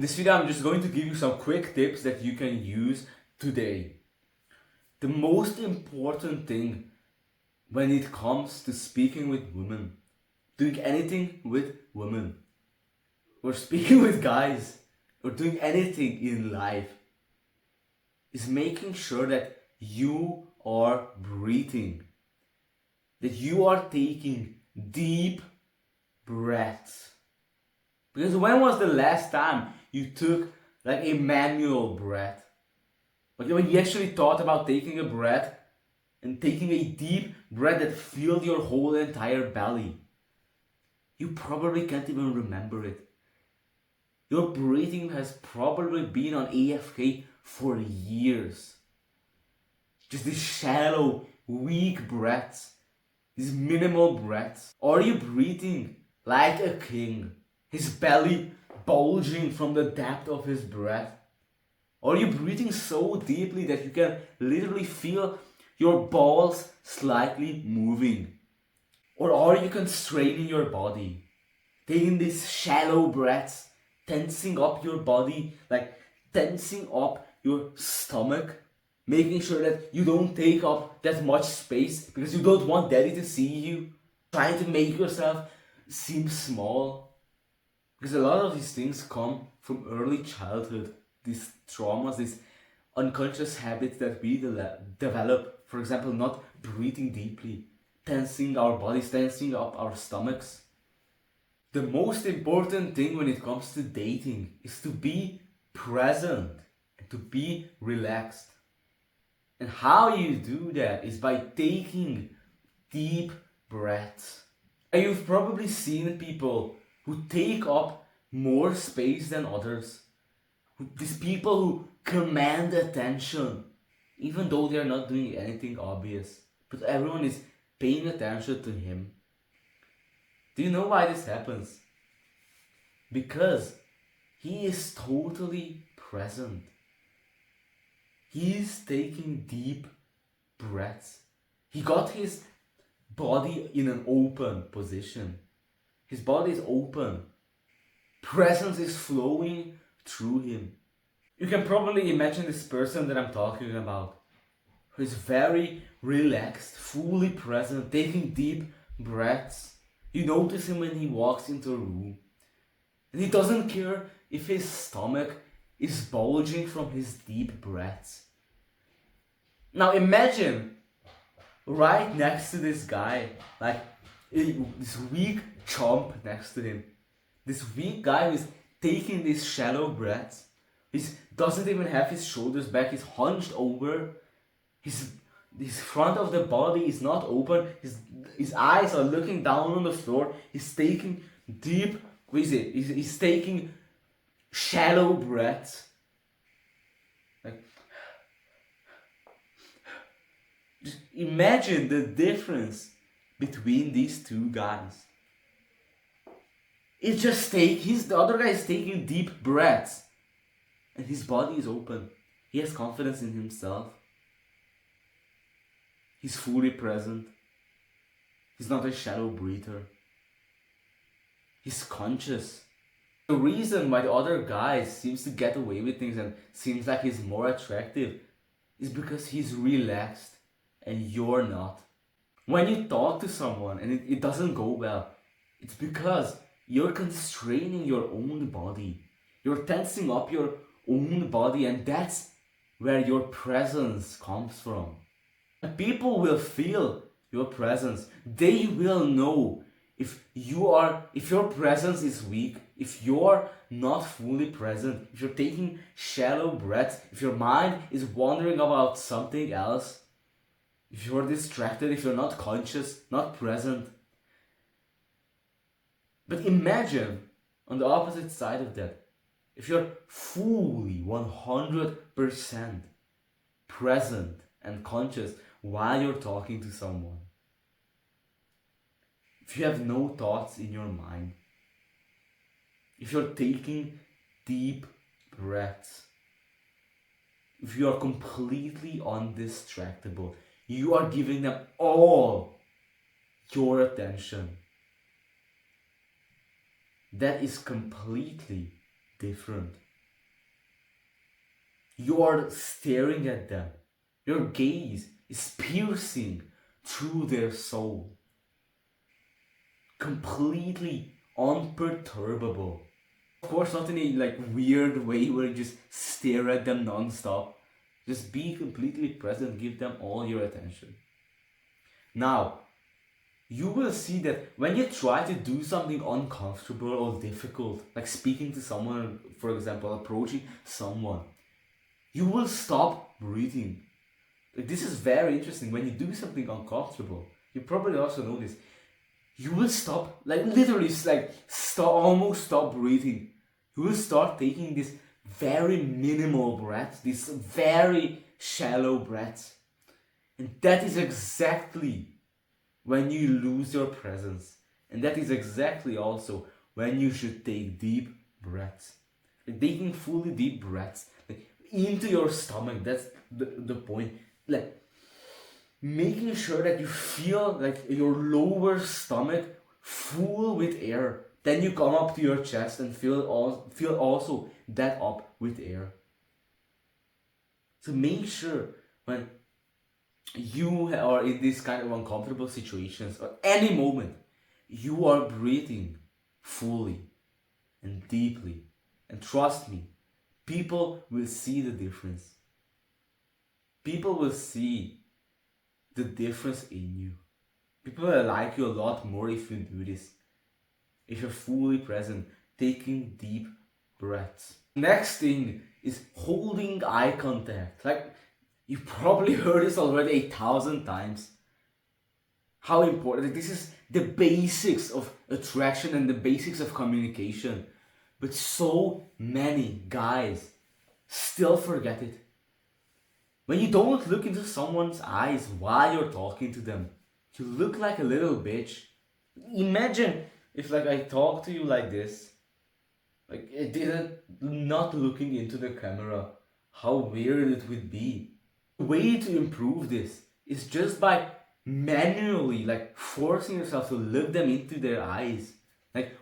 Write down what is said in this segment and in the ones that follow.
In this video, I'm just going to give you some quick tips that you can use today. The most important thing when it comes to speaking with women, doing anything with women, or speaking with guys, or doing anything in life, is making sure that you are breathing, that you are taking deep breaths. Because when was the last time you took like a manual breath? Like when you actually thought about taking a breath and taking a deep breath that filled your whole entire belly? You probably can't even remember it. Your breathing has probably been on AFK for years. Just these shallow, weak breaths, these minimal breaths. Are you breathing like a king? His belly bulging from the depth of his breath? Are you breathing so deeply that you can literally feel your balls slightly moving? Or are you constraining your body? Taking these shallow breaths, tensing up your body, like tensing up your stomach, making sure that you don't take up that much space because you don't want daddy to see you, trying to make yourself seem small. Because a lot of these things come from early childhood, these traumas, these unconscious habits that we develop. For example, not breathing deeply, tensing our bodies, tensing up our stomachs. The most important thing when it comes to dating is to be present and to be relaxed. And how you do that is by taking deep breaths. And you've probably seen people who take up more space than others. These people who command attention, even though they are not doing anything obvious. But everyone is paying attention to him. Do you know why this happens? Because he is totally present. He is taking deep breaths. He got his body in an open position. His body is open. Presence is flowing through him. You can probably imagine this person that I'm talking about, who is very relaxed, fully present, taking deep breaths. You notice him when he walks into a room. And he doesn't care if his stomach is bulging from his deep breaths. Now imagine right next to this guy, like this weak chump next to him. This weak guy who is taking these shallow breaths. He doesn't even have his shoulders back, he's hunched over. His front of the body is not open. His eyes are looking down on the floor. He's taking deep, he's taking shallow breaths. Like, just imagine the difference between these two guys. The other guy is taking deep breaths, and his body is open. He has confidence in himself. He's fully present. He's not a shallow breather. He's conscious. The reason why the other guy seems to get away with things and seems like he's more attractive is because he's relaxed and you're not. When you talk to someone and it doesn't go well, it's because you're constraining your own body. You're tensing up your own body, and that's where your presence comes from. And people will feel your presence. They will know if your presence is weak, if you're not fully present, if you're taking shallow breaths, if your mind is wandering about something else, if you're distracted, if you're not conscious, not present. But imagine on the opposite side of that, if you're fully 100% present and conscious while you're talking to someone. If you have no thoughts in your mind. If you're taking deep breaths. If you are completely undistractable. You are giving them all your attention. That is completely different. You are staring at them. Your gaze is piercing through their soul. Completely unperturbable. Of course, not in a like weird way where you just stare at them non-stop. Just be completely present, give them all your attention. Now, you will see that when you try to do something uncomfortable or difficult, like speaking to someone, for example, approaching someone, you will stop breathing. Like, this is very interesting. When you do something uncomfortable, you probably also know this. You will stop, like literally, like almost stop breathing. You will start taking this very minimal breaths, these very shallow breaths, and that is exactly when you lose your presence. And that is exactly also when you should take deep breaths. Like taking fully deep breaths, like into your stomach, that's the point. Like making sure that you feel like your lower stomach full with air. Then you come up to your chest and feel also that up with air. So make sure when you are in these kind of uncomfortable situations or any moment, you are breathing fully and deeply. And trust me, people will see the difference. People will see the difference in you. People will like you a lot more if you do this. If you're fully present, taking deep breaths. Next thing is holding eye contact. Like, you probably heard this already 1,000 times. How important. Like, this is the basics of attraction and the basics of communication. But so many guys still forget it. When you don't look into someone's eyes while you're talking to them, you look like a little bitch. Imagine if like I talk to you like this, like it didn't not looking into the camera, how weird it would be. The way to improve this is just by manually like forcing yourself to look them into their eyes, like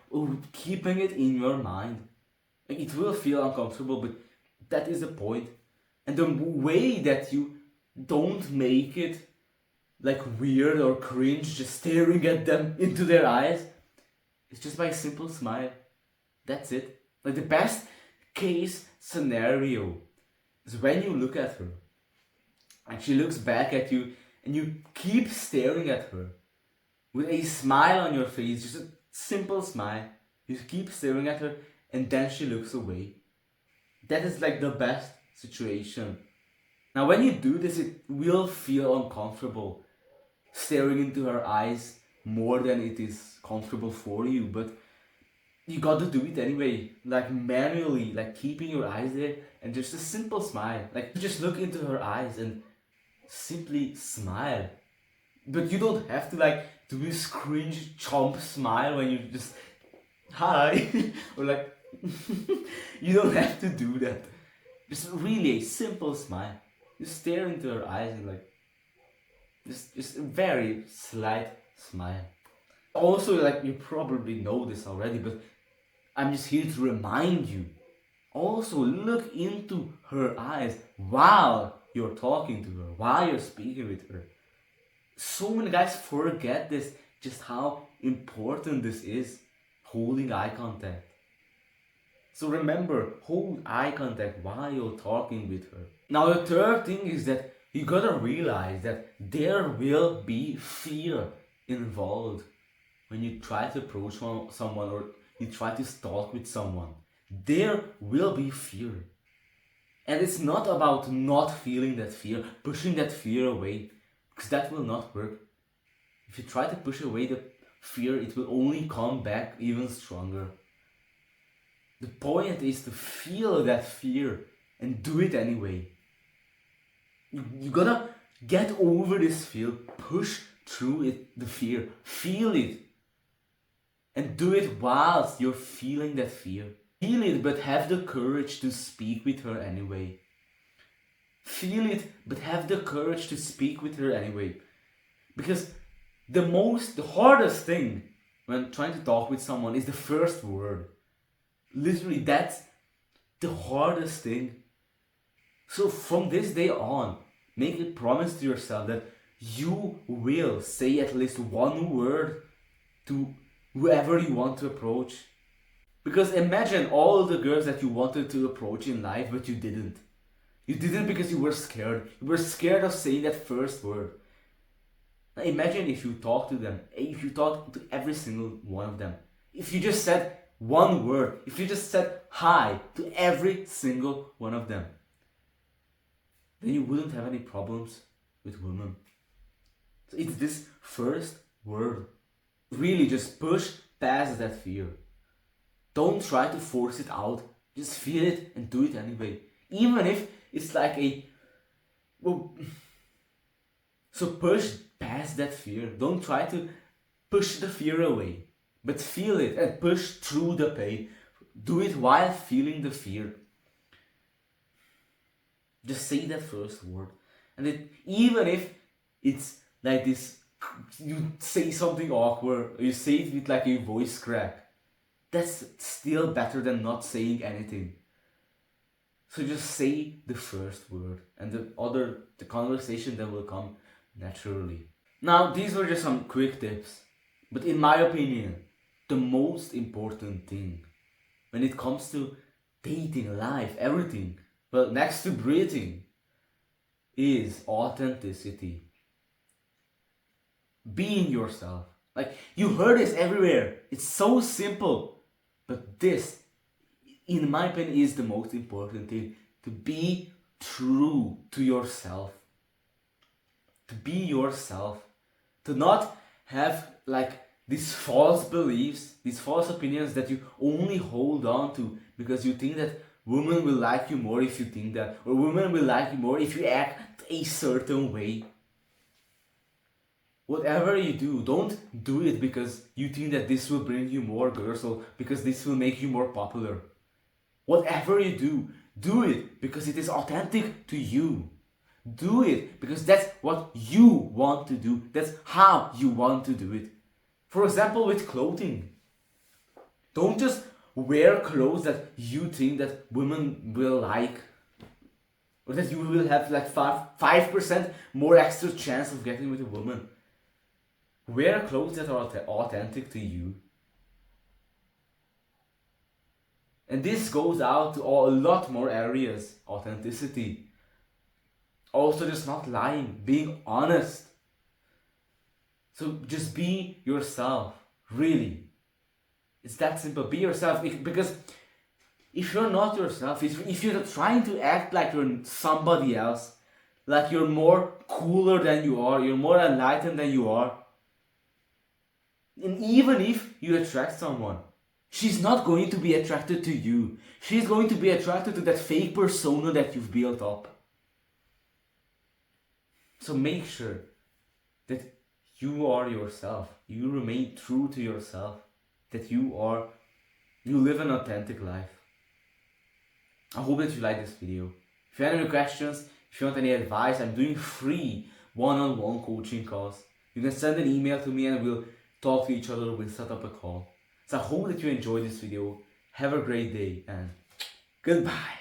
keeping it in your mind. Like it will feel uncomfortable, but that is the point. And the way that you don't make it like weird or cringe just staring at them into their eyes, it's just by a simple smile. That's it. Like the best case scenario is when you look at her and she looks back at you and you keep staring at her with a smile on your face, just a simple smile. You keep staring at her and then she looks away. That is like the best situation. Now when you do this, it will feel uncomfortable staring into her eyes more than it is comfortable for you, but you got to do it anyway, like manually, like keeping your eyes there and just a simple smile, like just look into her eyes and simply smile. But you don't have to like do this cringe chomp smile when you just hi or like you don't have to do that. Just really a simple smile. Just stare into her eyes and like just a very slight smile. Also, like you probably know this already, but I'm just here to remind you. Also, look into her eyes while you're talking to her, while you're speaking with her. So many guys forget this, just how important this is, holding eye contact. So remember, hold eye contact while you're talking with her. Now the third thing is that you gotta realize that there will be fear involved when you try to approach someone or you try to talk with someone. There will be fear. And it's not about not feeling that fear, pushing that fear away, because that will not work. If you try to push away the fear, it will only come back even stronger. The point is to feel that fear and do it anyway. You gotta get over this fear, push through it, the fear, feel it, and do it whilst you're feeling that fear. Feel it, but have the courage to speak with her anyway. Feel it, but have the courage to speak with her anyway. Because the hardest thing when trying to talk with someone is the first word. Literally, that's the hardest thing. So from this day on, make a promise to yourself that you will say at least one word to whoever you want to approach. Because imagine all the girls that you wanted to approach in life, but you didn't. You didn't because you were scared. You were scared of saying that first word. Now imagine if you talk to them, if you talk to every single one of them. If you just said one word, if you just said hi to every single one of them, then you wouldn't have any problems with women. So it's this first word. Really just push past that fear. Don't try to force it out. Just feel it and do it anyway. Even if it's like so push past that fear. Don't try to push the fear away. But feel it and push through the pain. Do it while feeling the fear. Just say that first word. And even if it's like this, you say something awkward, or you say it with like a voice crack, that's still better than not saying anything. So just say the first word, and the conversation then will come naturally. Now, these were just some quick tips, but in my opinion, the most important thing when it comes to dating, life, everything, well, next to breathing, is authenticity. Being yourself. Like, you heard this everywhere. It's so simple. But this, in my opinion, is the most important thing. To be true to yourself. To be yourself. To not have like these false beliefs, these false opinions that you only hold on to because you think that women will like you more if you think that, or women will like you more if you act a certain way. Whatever you do, don't do it because you think that this will bring you more girls or because this will make you more popular. Whatever you do it because it is authentic to you. Do it because that's what you want to do. That's how you want to do it. For example, with clothing. Don't just wear clothes that you think that women will like. Or that you will have like 5% more extra chance of getting with a woman. Wear clothes that are authentic to you. And this goes out to a lot more areas. Authenticity. Also just not lying. Being honest. So just be yourself. Really. It's that simple. Be yourself. Because if you're not yourself, if you're trying to act like you're somebody else, like you're more cooler than you are, you're more enlightened than you are, and even if you attract someone, she's not going to be attracted to you. She's going to be attracted to that fake persona that you've built up. So make sure that you are yourself. You remain true to yourself. That you live an authentic life. I hope that you like this video. If you have any questions, if you want any advice, I'm doing free one-on-one coaching calls. You can send an email to me and we'll talk to each other, we'll set up a call. So I hope that you enjoyed this video. Have a great day and goodbye.